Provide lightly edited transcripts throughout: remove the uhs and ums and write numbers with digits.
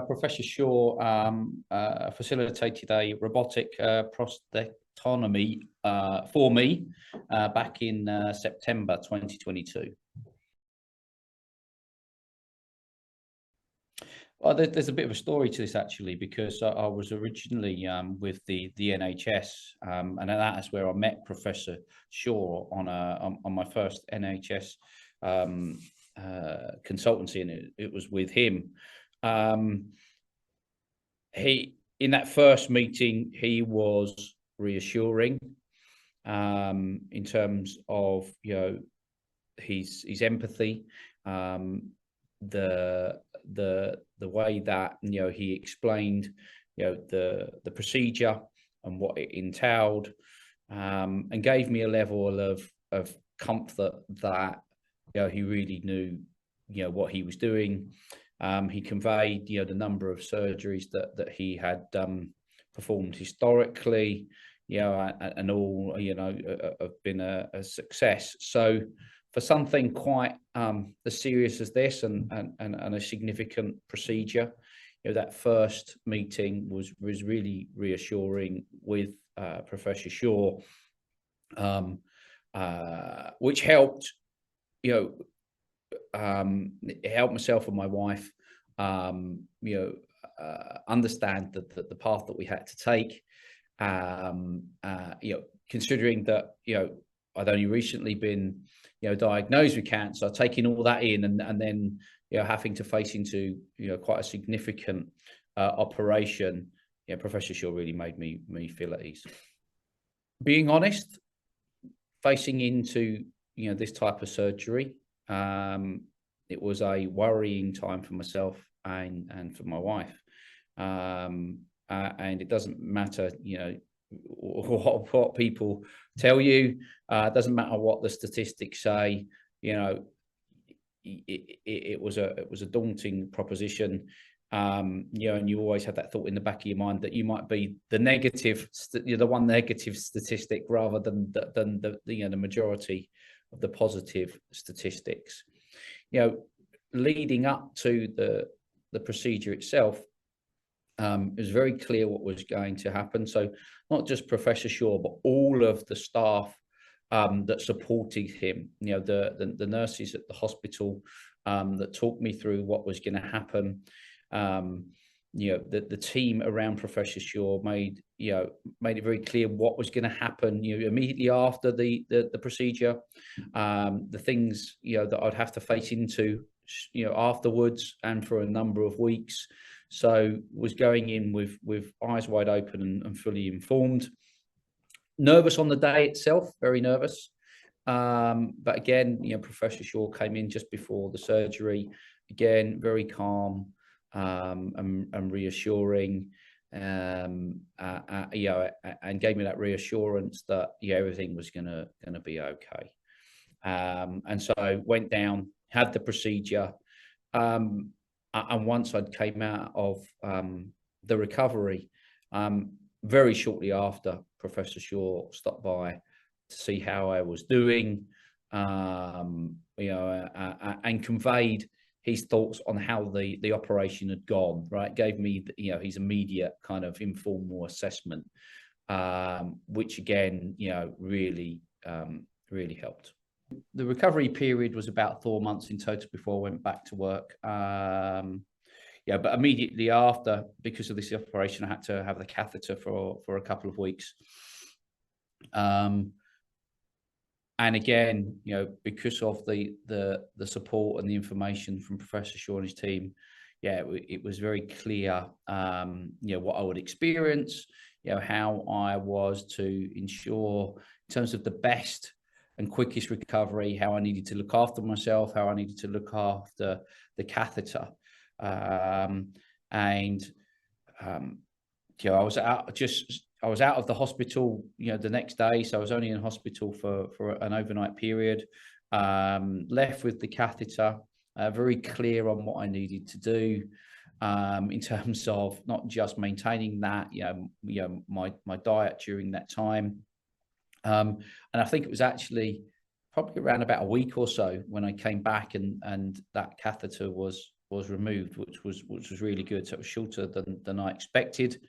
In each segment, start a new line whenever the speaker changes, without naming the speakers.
Professor Shaw facilitated a robotic prostatectomy for me back in September 2022. Well, there's a bit of a story to this actually, because I was originally with the NHS, and that's where I met Professor Shaw on my first NHS consultancy, and it was with him. In that first meeting, he was reassuring in terms of his empathy, the way that he explained the procedure and what it entailed, and gave me a level of comfort that he really knew what he was doing. He conveyed the number of surgeries that he had performed historically, and all have been a success. So for something quite as serious as this and a significant procedure, that first meeting was really reassuring with Professor Shaw, which helped it helped myself and my wife understand the path that we had to take, considering that I'd only recently been diagnosed with cancer, taking all that in, and then having to face into quite a significant operation. Professor Shaw really made me feel at ease. Being honest, facing into this type of surgery, it was a worrying time for myself and for my wife, and it doesn't matter what people tell you, it doesn't matter what the statistics say. It was a daunting proposition, and you always have that thought in the back of your mind that you might be the negative, the one negative statistic, rather than the majority of the positive statistics. Leading up to the procedure itself, it was very clear what was going to happen. So not just Professor Shaw, but all of the staff that supported him, the nurses at the hospital that talked me through what was going to happen. The team around Professor Shaw made it very clear what was going to happen immediately after the procedure, the things that I'd have to face into afterwards and for a number of weeks. So was going in with eyes wide open and fully informed. Nervous on the day itself, very nervous, but again, Professor Shaw came in just before the surgery, again very calm and reassuring, and gave me that reassurance that everything was gonna be okay. And so went down, had the procedure, and once I came out of the recovery, very shortly after, Professor Shaw stopped by to see how I was doing, and conveyed his thoughts on how the operation had gone. Right, gave me his immediate kind of informal assessment, which again really helped. The recovery period was about 4 months in total before I went back to work. But immediately after, because of this operation, I had to have the catheter for a couple of weeks. And again, because of the support and the information from Professor Shaw and his team, it was very clear, what I would experience, how I was to ensure in terms of the best and quickest recovery, how I needed to look after myself, how I needed to look after the catheter. I was out of the hospital, the next day. So I was only in hospital for an overnight period, left with the catheter, very clear on what I needed to do, in terms of not just maintaining that, my diet during that time. And I think it was actually probably around about a week or so when I came back and that catheter was removed, which was really good. So it was shorter than I expected.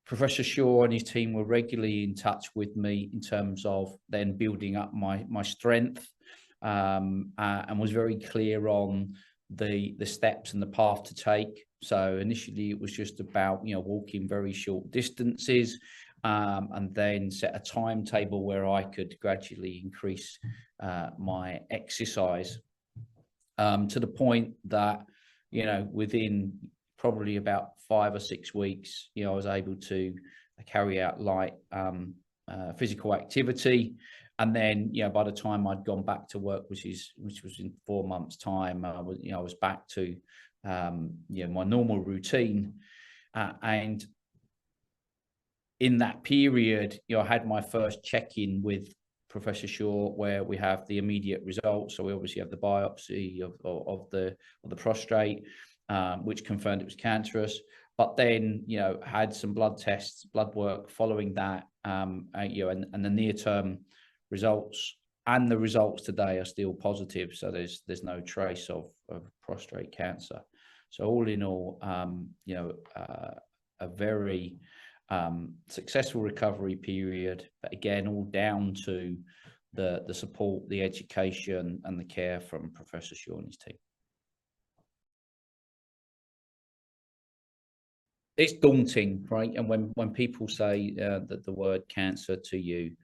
Professor Shaw and his team were regularly in touch with me in terms of then building up my strength, and was very clear on the steps and the path to take. So initially it was just about, walking very short distances, and then set a timetable where I could gradually increase my exercise, to the point that, within probably about 5 or 6 weeks, I was able to carry out light physical activity. And then, by the time I'd gone back to work, which was in 4 months' time, I was back to my normal routine. And in that period, I had my first check-in with Professor Shaw, where we have the immediate results. So we obviously have the biopsy of the prostate, which confirmed it was cancerous. But then, had some blood tests, blood work following that, and the near-term results, and the results today are still positive. So there's no trace of prostate cancer. So all in all, a very successful recovery period, but again, all down to the support, the education, and the care from Professor Shaw and his team. It's daunting, right? And when people say that the word cancer to you,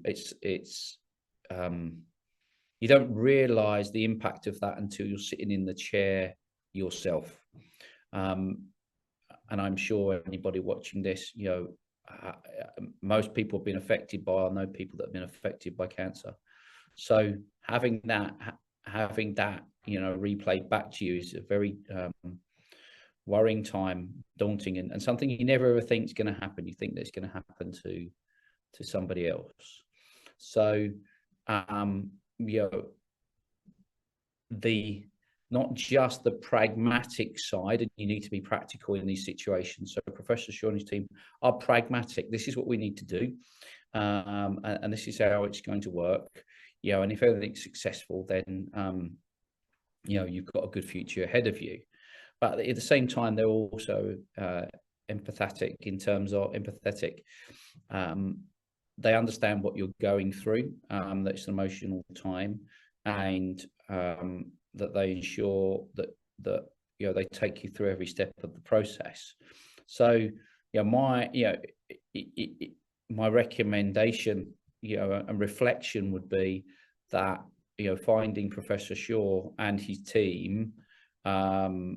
it's you don't realize the impact of that until you're sitting in the chair yourself. And I'm sure anybody watching this, most people have been affected by, I know people that have been affected by cancer. So having that, replayed back to you is a very worrying time, daunting, and something you never ever think is going to happen. You think that it's going to happen to somebody else. So, not just the pragmatic side, and you need to be practical in these situations. So Professor Shaw and his team are pragmatic. This is what we need to do, and this is how it's going to work. And if everything's successful, then you've got a good future ahead of you. But at the same time, they're also empathetic in terms of they understand what you're going through, that it's an emotional time, and that they ensure that they take you through every step of the process. So my recommendation and reflection would be that finding Professor Shaw and his team was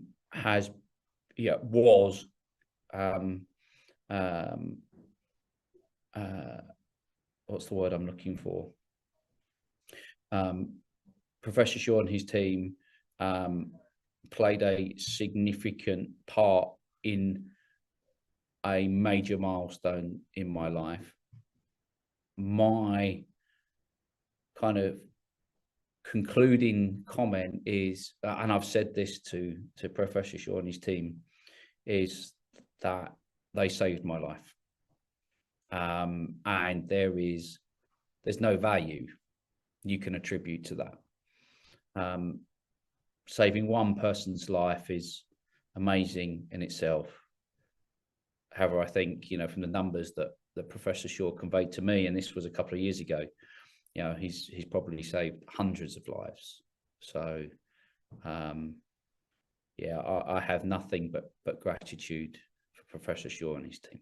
what's the word I'm looking for? Professor Shaw and his team played a significant part in a major milestone in my life. My kind of concluding comment is, and I've said this to Professor Shaw and his team, is that they saved my life. And there's no value you can attribute to that. Saving one person's life is amazing in itself. However, I think, from the numbers that Professor Shaw conveyed to me, and this was a couple of years ago, he's probably saved hundreds of lives. So, I have nothing but gratitude for Professor Shaw and his team.